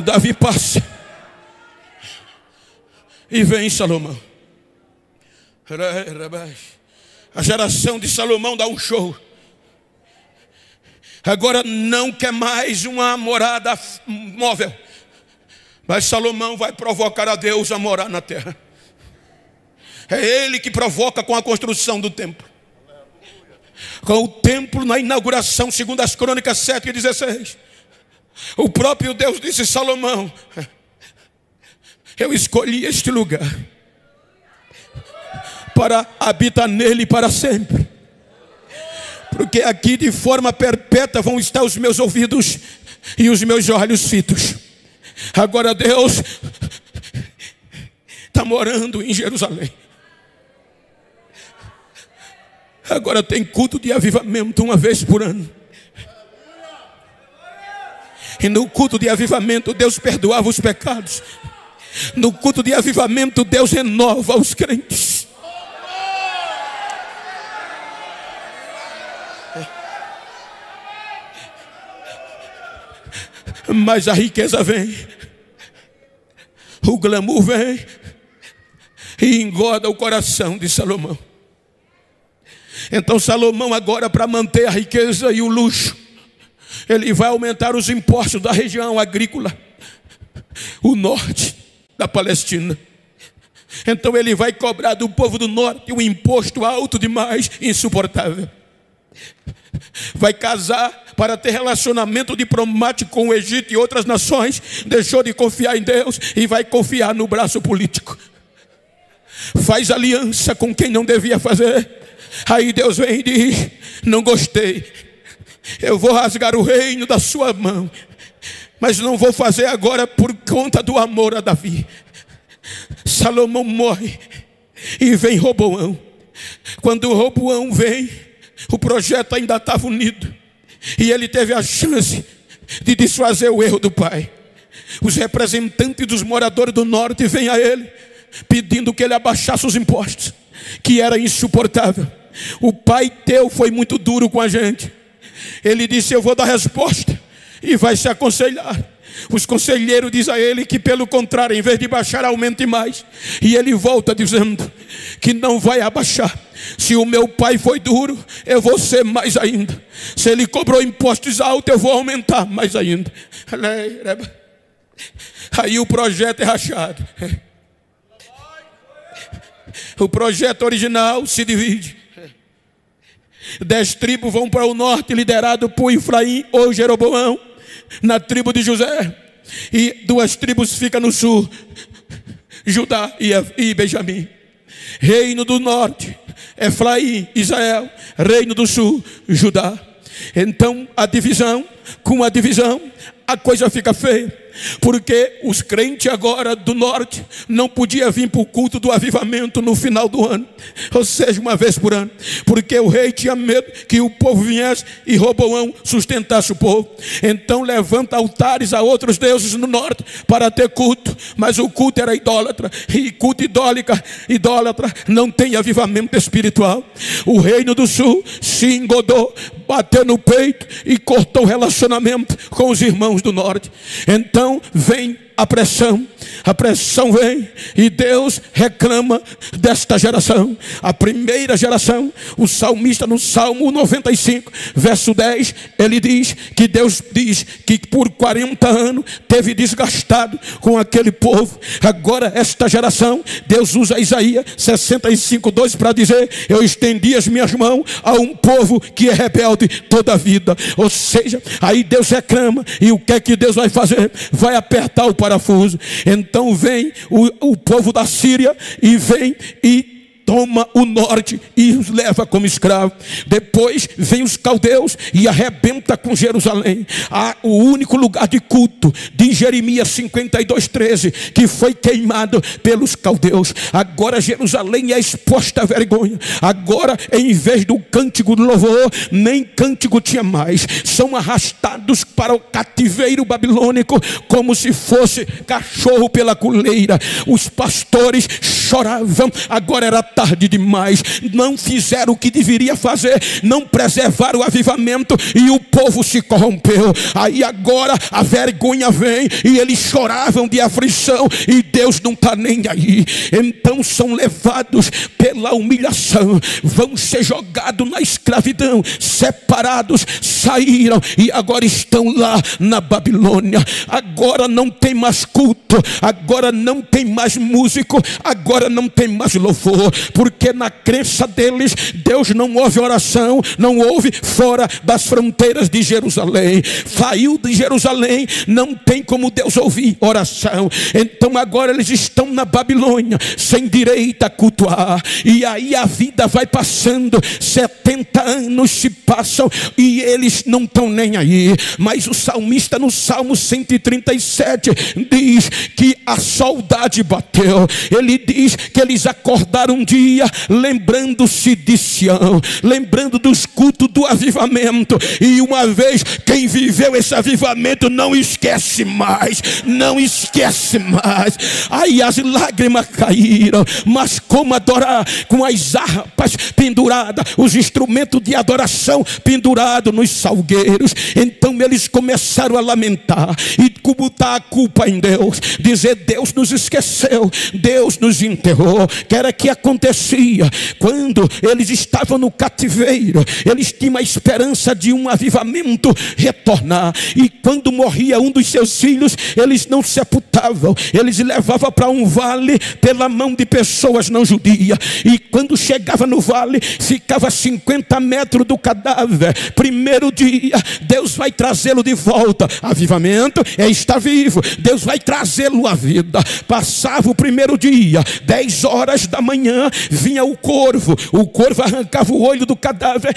Davi passa e vem Salomão. A geração de Salomão dá um show. Agora não quer mais uma morada móvel, mas Salomão vai provocar a Deus a morar na terra. É ele que provoca com a construção do templo. Com o templo na inauguração, segundo as Crônicas 7:16. O próprio Deus disse: Salomão, eu escolhi este lugar para habitar nele para sempre, porque aqui de forma perpétua vão estar os meus ouvidos e os meus olhos fitos. Agora Deus está morando em Jerusalém. Agora tem culto de avivamento uma vez por ano. E no culto de avivamento Deus perdoava os pecados. No culto de avivamento Deus renova os crentes. Mas a riqueza vem, o glamour vem e engorda o coração de Salomão. Então Salomão agora, para manter a riqueza e o luxo, ele vai aumentar os impostos da região agrícola, o norte da Palestina. Então ele vai cobrar do povo do norte um imposto alto demais, insuportável. Vai casar para ter relacionamento diplomático com o Egito e outras nações. Deixou de confiar em Deus e vai confiar no braço político. Faz aliança com quem não devia fazer. Aí Deus vem e diz: não gostei, eu vou rasgar o reino da sua mão, mas não vou fazer agora por conta do amor a Davi. Salomão morre e vem Roboão. Quando Roboão vem, o projeto ainda estava unido e ele teve a chance de desfazer o erro do pai. Os representantes dos moradores do norte vêm a ele pedindo que ele abaixasse os impostos, que era insuportável. O pai teu foi muito duro com a gente. Ele disse: eu vou dar resposta e vai se aconselhar. Os conselheiros dizem a ele que, pelo contrário, em vez de baixar, aumente mais. E ele volta dizendo que não vai abaixar. Se o meu pai foi duro, eu vou ser mais ainda. Se ele cobrou impostos altos, eu vou aumentar mais ainda. Aí o projeto é rachado. O projeto original se divide. 10 tribos vão para o norte, liderado por Efraim ou Jeroboão, na tribo de José. E 2 tribos ficam no sul, Judá e Benjamim. Reino do norte, Efraim, Israel. Reino do sul, Judá. Então a divisão, com a divisão, a coisa fica feia. Porque os crentes agora do norte não podiam vir para o culto do avivamento no final do ano, ou seja, uma vez por ano, porque o rei tinha medo que o povo viesse e Roboão sustentasse o povo. Então levanta altares a outros deuses no norte para ter culto, mas o culto era idólatra, e culto idólatra não tem avivamento espiritual. O reino do sul se engodou, bateu no peito e cortou o relacionamento com os irmãos do norte. Então vem a pressão vem e Deus reclama desta geração. A primeira geração, o salmista no Salmo 95, verso 10, ele diz que Deus diz que por 40 anos teve desgastado com aquele povo. Agora esta geração, Deus usa Isaías 65, 2 para dizer: eu estendi as minhas mãos a um povo que é rebelde toda a vida. Ou seja, aí Deus reclama, e o que é que Deus vai fazer? Vai apertar o parafuso. Então vem o povo da Síria e vem e toma o norte e os leva como escravo. Depois vem os caldeus e arrebenta com Jerusalém. O único lugar de culto de Jeremias 52:13 que foi queimado pelos caldeus. Agora Jerusalém é exposta à vergonha. Agora, em vez do cântico do louvor, nem cântico tinha mais. São arrastados para o cativeiro babilônico como se fosse cachorro pela coleira. Os pastores choravam. Agora era tarde demais, não fizeram o que deveria fazer, não preservaram o avivamento e o povo se corrompeu. Aí agora a vergonha vem e eles choravam de aflição e Deus não está nem aí. Então são levados pela humilhação, vão ser jogados na escravidão, separados, saíram e agora estão lá na Babilônia. Agora não tem mais culto, agora não tem mais músico, agora não tem mais louvor, porque na crença deles Deus não ouve oração, não ouve fora das fronteiras de Jerusalém. Saiu de Jerusalém, não tem como Deus ouvir oração. Então agora eles estão na Babilônia, sem direito a cultuar. E aí a vida vai passando, 70 anos se passam e eles não estão nem aí. Mas o salmista no Salmo 137 diz que a saudade bateu. Ele diz que eles acordaram um dia lembrando-se de Sião, lembrando dos cultos do avivamento. E uma vez quem viveu esse avivamento não esquece mais, não esquece mais. Aí as lágrimas caíram, mas como adorar? Com as harpas penduradas, os instrumentos de adoração pendurados nos salgueiros. Então eles começaram a lamentar e botar a culpa em Deus, dizer: Deus nos esqueceu, Deus nos enterrou. Que era que acontecia quando eles estavam no cativeiro, eles tinham a esperança de um avivamento retornar, e quando morria um dos seus filhos, eles não sepultavam, eles levavam para um vale pela mão de pessoas não judias, e quando chegava no vale, ficava 50 metros do cadáver. Primeiro dia, Deus vai trazê-lo de volta. Avivamento é estar vivo, Deus vai trazê-lo à vida. Passava o primeiro dia, 10 horas da manhã, vinha o corvo arrancava o olho do cadáver,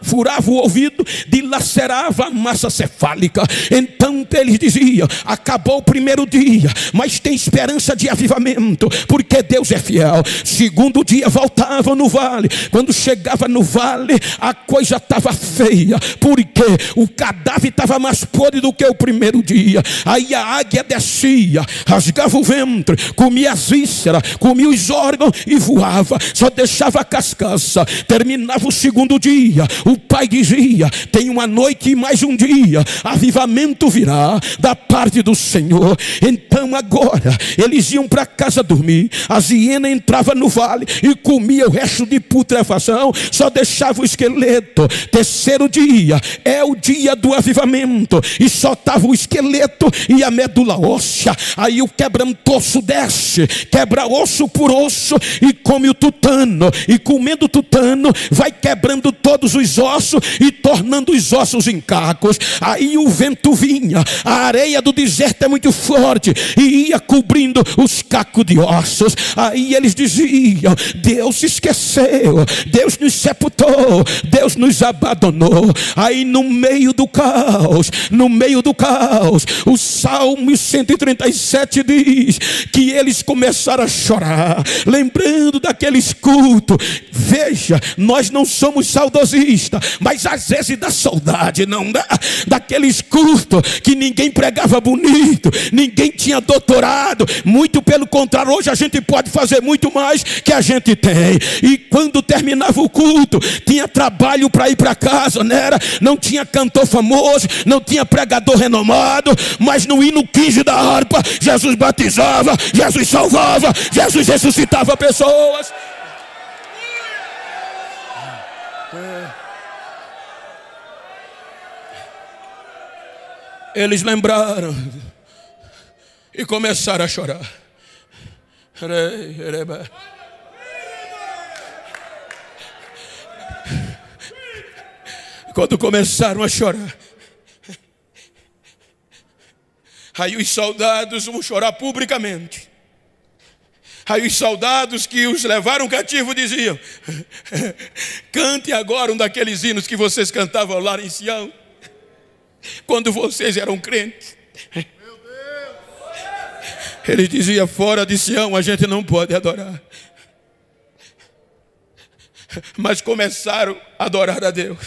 furava o ouvido, dilacerava a massa cefálica. Então eles diziam: acabou o primeiro dia, mas tem esperança de avivamento, porque Deus é fiel. Segundo dia voltavam no vale. Quando chegava no vale, a coisa estava feia, porque o cadáver estava mais podre do que o primeiro dia. Aí a águia descia, rasgava o ventre, comia as vísceras, comia os órgãos e voava, só deixava a carcaça. Terminava o segundo dia, o pai dizia: tem uma noite e mais um dia, avivamento virá da parte do Senhor. Então agora eles iam para casa dormir. As hienas entravam no vale e comia o resto de putrefação, só deixava o esqueleto. Terceiro dia é o dia do avivamento, e só estava o esqueleto e a medula óssea. Aí o quebrantoso desce, quebra osso por osso e come o tutano, e comendo o tutano vai quebrando todos os ossos e tornando os ossos em cacos. Aí o vento vinha, a areia do deserto é muito forte e ia cobrindo os cacos de ossos. Aí eles diziam: Deus se esqueceu, Deus nos sepultou, Deus nos abandonou. Aí no meio do caos, o Salmo 137 diz que eles começaram a chorar, lembrando daqueles cultos. Veja, nós não somos saudosistas, mas às vezes dá saudade, não dá? Daqueles cultos que ninguém pregava bonito, ninguém tinha doutorado, muito pelo contrário, hoje a gente pode fazer muito mais que a gente tem. E quando terminava o culto, tinha trabalho para ir para casa, não era? Não tinha cantor famoso, não tinha pregador renomado, mas no hino 15 da harpa, Jesus batizava, Jesus salvava, Jesus ressuscitava pessoas. Eles lembraram e começaram a chorar. Quando começaram a chorar, aí os soldados vão chorar publicamente. Aí os soldados que os levaram cativo diziam: cante agora um daqueles hinos que vocês cantavam lá em Sião, quando vocês eram crentes. Ele dizia: fora de Sião a gente não pode adorar. Mas começaram a adorar a Deus.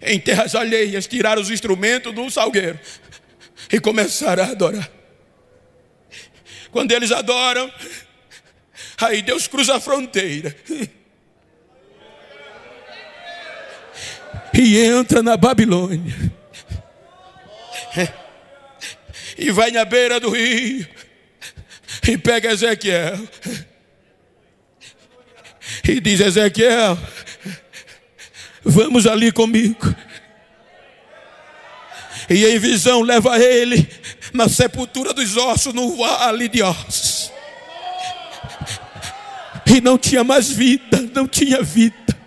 Em terras alheias, tiraram os instrumentos do salgueiro e começaram a adorar. Quando eles adoram, Aí Deus cruza a fronteira e entra na Babilônia e vai na beira do rio e pega Ezequiel e diz: Ezequiel, vamos ali comigo. E em visão leva ele na sepultura dos ossos, no vale de ossos. E não tinha mais vida, não tinha vida,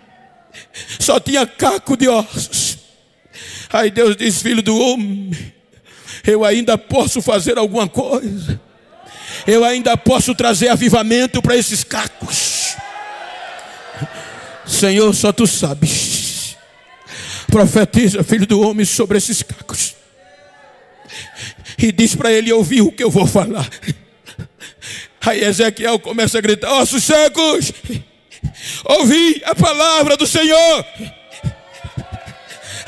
só tinha caco de ossos. Aí Deus diz: filho do homem, eu ainda posso fazer alguma coisa, eu ainda posso trazer avivamento para esses cacos. Senhor, só tu sabes. Profetiza, filho do homem, sobre esses cacos e diz para ele ouvir o que eu vou falar. Aí Ezequiel começa a gritar: ossos secos, ouvi a palavra do Senhor.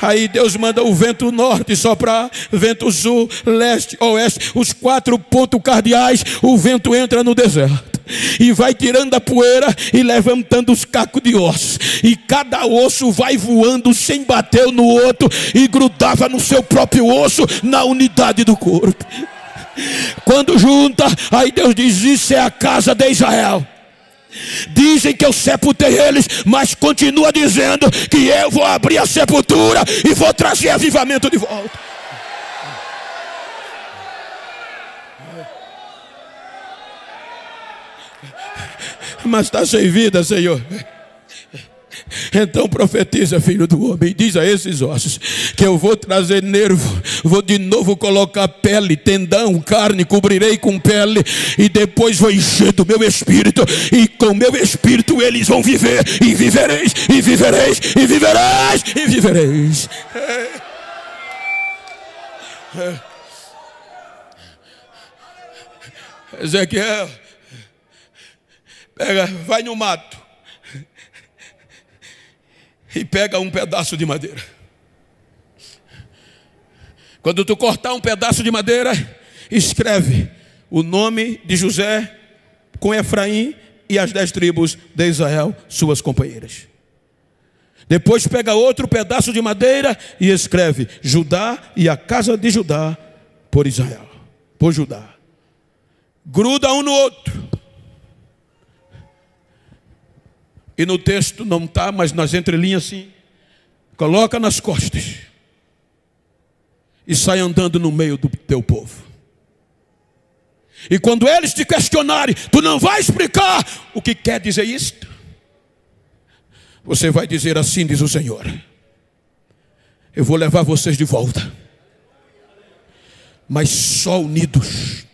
Aí Deus manda o vento norte soprar, vento sul, leste, oeste, os 4 pontos cardeais. O vento entra no deserto e vai tirando a poeira e levantando os cacos de ossos, e cada osso vai voando sem bater no outro, e grudava no seu próprio osso, na unidade do corpo. Quando junta, aí Deus diz: isso é a casa de Israel. Dizem que eu sepultei eles, mas continua dizendo que eu vou abrir a sepultura e vou trazer avivamento de volta. Mas está sem vida, Senhor. Então profetiza, filho do homem, e diz a esses ossos que eu vou trazer nervo, vou de novo colocar pele, tendão, carne, cobrirei com pele, e depois vou encher do meu espírito, e com meu espírito eles vão viver, e vivereis, e vivereis, e vivereis, e vivereis. Ezequiel, pega, vai no mato e pega um pedaço de madeira. Quando tu cortar um pedaço de madeira, escreve o nome de José com Efraim e as 10 tribos de Israel, suas companheiras. Depois pega outro pedaço de madeira e escreve Judá e a casa de Judá por Israel, por Judá. Gruda um no outro. E no texto não está, mas nas entrelinhas sim. Coloca nas costas e sai andando no meio do teu povo. E quando eles te questionarem, tu não vai explicar o que quer dizer isto. Você vai dizer: assim diz o Senhor, eu vou levar vocês de volta, mas só unidos,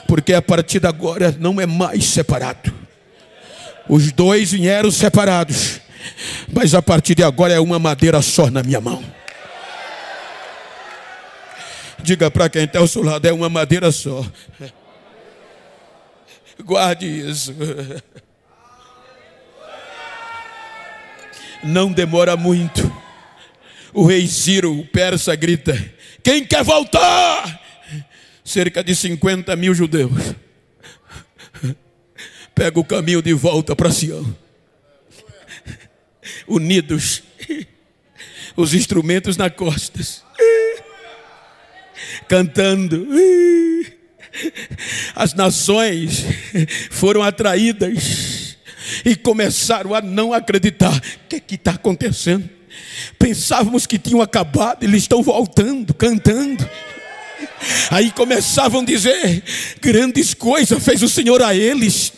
porque a partir de agora não é mais separado. Os 2 vieram separados, mas a partir de agora é uma madeira só na minha mão. Diga para quem está ao seu lado: é uma madeira só. Guarde isso. Não demora muito. O rei Ciro, o persa, grita: quem quer voltar? Cerca de 50 mil judeus pega o caminho de volta para Sião, unidos, os instrumentos nas costas, cantando. As nações foram atraídas e começaram a não acreditar. O que está acontecendo? Pensávamos que tinham acabado, eles estão voltando, cantando. Aí começavam a dizer: grandes coisas fez o Senhor a eles,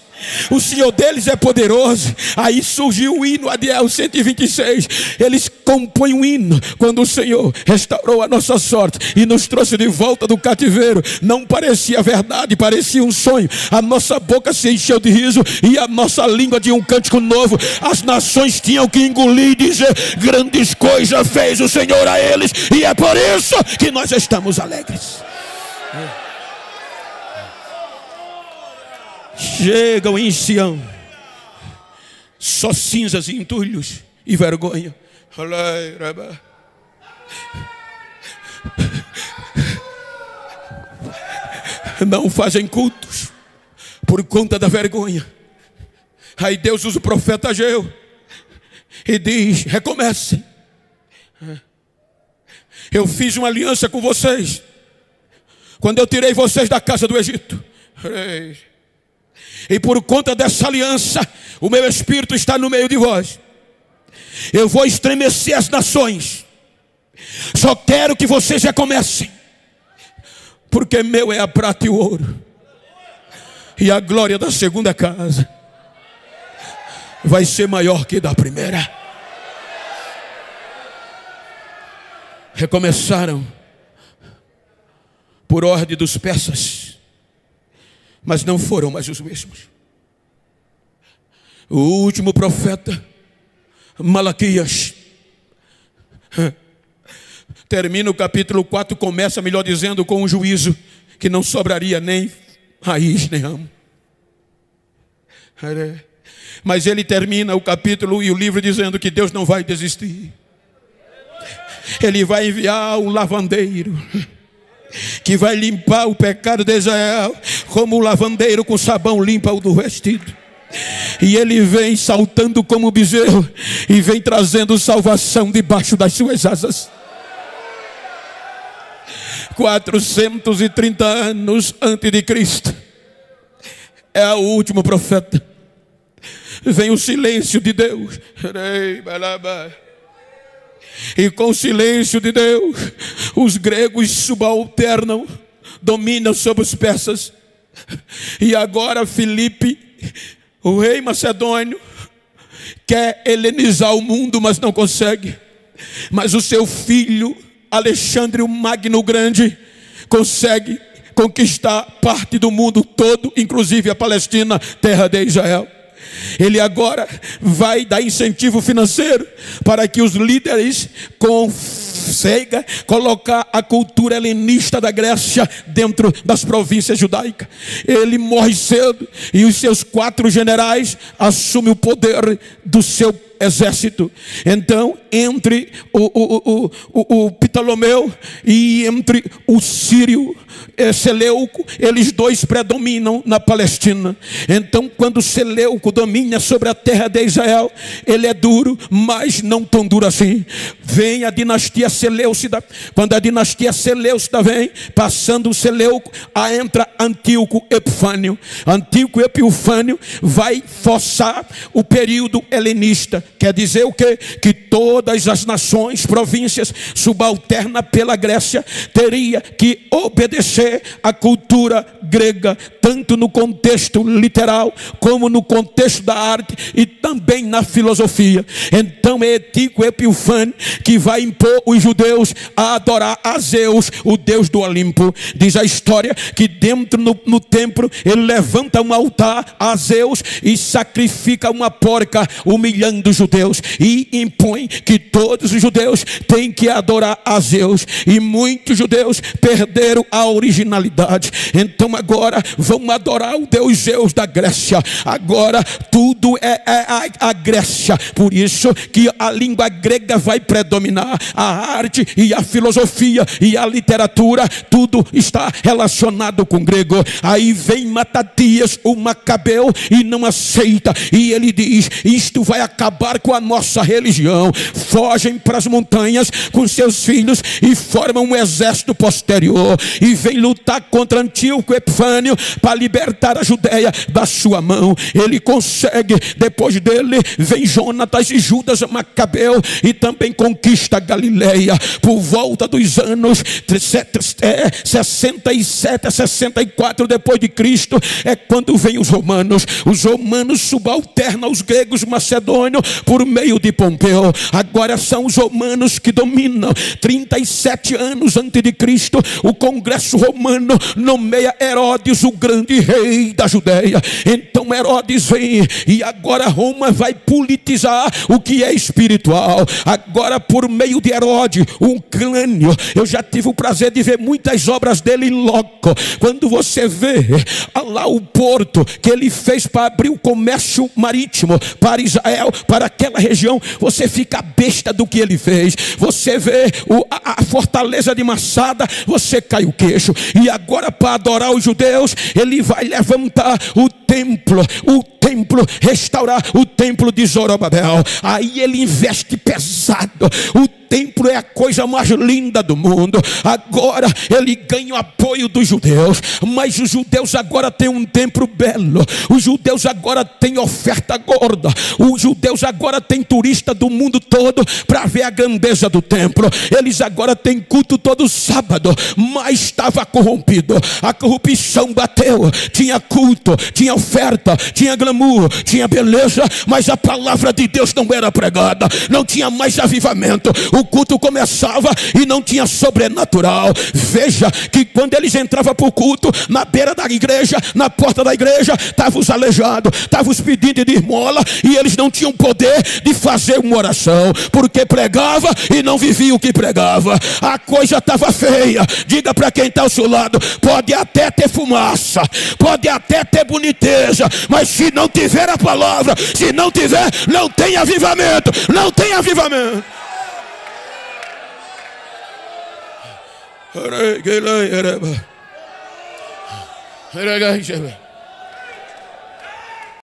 o Senhor deles é poderoso. Aí surgiu o hino Adiel 126. Eles compõem um hino quando o Senhor restaurou a nossa sorte e nos trouxe de volta do cativeiro. Não parecia verdade, parecia um sonho. A nossa boca se encheu de riso e a nossa língua de um cântico novo. As nações tinham que engolir e dizer: grandes coisas fez o Senhor a eles, e é por isso que nós estamos alegres. Chegam em Sião só cinzas e entulhos e vergonha. Não fazem cultos, por conta da vergonha. Aí Deus usa o profeta Ageu e diz: recomecem. Eu fiz uma aliança com vocês quando eu tirei vocês da casa do Egito. E por conta dessa aliança, o meu Espírito está no meio de vós. Eu vou estremecer as nações. Só quero que vocês recomecem, porque meu é a prata e o ouro, e a glória da segunda casa vai ser maior que da primeira. Recomeçaram por ordem dos persas, mas não foram mais os mesmos. O último profeta, Malaquias, termina o capítulo 4, começa, melhor dizendo, com um juízo que não sobraria nem raiz nem ramo. Mas ele termina o capítulo e o livro dizendo que Deus não vai desistir. Ele vai enviar um lavandeiro que vai limpar o pecado de Israel, como o lavandeiro com sabão limpa o do vestido. E ele vem saltando como bezerro e vem trazendo salvação debaixo das suas asas. 430 anos antes de Cristo, é o último profeta. Vem o silêncio de Deus, e com o silêncio de Deus, os gregos subalternam, dominam sobre os persas. E agora Filipe, o rei macedônio, quer helenizar o mundo, mas não consegue. Mas o seu filho Alexandre o Magno Grande consegue conquistar parte do mundo todo, inclusive a Palestina, terra de Israel. Ele agora vai dar incentivo financeiro para que os líderes consigam colocar a cultura helenista da Grécia dentro das províncias judaicas. Ele morre cedo e os seus 4 generais assumem o poder do seu exército. Então, entre o Ptolomeu e entre o Sírio Seleuco, eles dois predominam na Palestina. Então, quando Seleuco domina sobre a terra de Israel, ele é duro, mas não tão duro assim. Vem a dinastia Seleucida. Quando a dinastia Seleucida vem, passando o Seleuco, entra Antíoco Epifânio. Antíoco Epifânio vai forçar o período helenista. Quer dizer o quê? Que todas as nações, províncias subalternas pela Grécia teria que obedecer à cultura grega, tanto no contexto literal como no contexto da arte e também na filosofia. Então é Antíoco Epifânio que vai impor os judeus a adorar a Zeus, o deus do Olimpo. Diz a história que dentro no templo ele levanta um altar a Zeus e sacrifica uma porca, humilhando os judeus, e impõe que todos os judeus têm que adorar a Zeus. E muitos judeus perderam a originalidade. Então agora vão adorar o deus Zeus da Grécia. Agora tudo é a Grécia. Por isso que a língua grega vai predominar. A arte e a filosofia e a literatura, tudo está relacionado com grego. Aí vem Matatias, o Macabeu, e não aceita. E ele diz: isto vai acabar com a nossa religião. Fogem para as montanhas com seus filhos e formam um exército posterior e vem lutar contra Antíoco Epifânio para libertar a Judéia da sua mão. Ele consegue. Depois dele vem Jonatas e Judas Macabeu e também conquista a Galileia. Por volta dos anos 67 a 64 depois de Cristo é quando vem os romanos. Os romanos subalternam os gregos macedônios por meio de Pompeu. Agora são os romanos que dominam. 37 anos antes de Cristo, o Congresso Romano nomeia Herodes o grande rei da Judéia. Então Herodes vem e agora Roma vai politizar o que é espiritual. Agora, por meio de Herodes, um crânio, eu já tive o prazer de ver muitas obras dele em loco. Quando você vê lá o porto que ele fez para abrir o comércio marítimo para Israel, para aquela região, você fica besta do que ele fez. Você vê a fortaleza de Massada, você cai o queixo. trecho. E agora, para adorar os judeus, ele vai levantar o templo, restaurar o templo de Zorobabel. Aí ele investe pesado. O templo é a coisa mais linda do mundo. Agora ele ganha o apoio dos judeus, mas os judeus agora têm um templo belo. Os judeus agora têm oferta gorda. Os judeus agora têm turista do mundo todo para ver a grandeza do templo. Eles agora têm culto todo sábado, mas estava corrompido. A corrupção bateu. Tinha culto, tinha oferta, tinha glamour, tinha beleza, mas a palavra de Deus não era pregada. Não tinha mais avivamento. O culto começava e não tinha sobrenatural. Veja que quando eles entravam para o culto, na beira da igreja, na porta da igreja, estavam os aleijados, estavam os pedindo de esmola, e eles não tinham poder de fazer uma oração, porque pregava e não vivia o que pregava. A coisa estava feia. Diga para quem está ao seu lado: pode até ter fumaça, pode até ter boniteza, mas se não tiver a palavra, se não tiver, não tem avivamento. Não tem avivamento.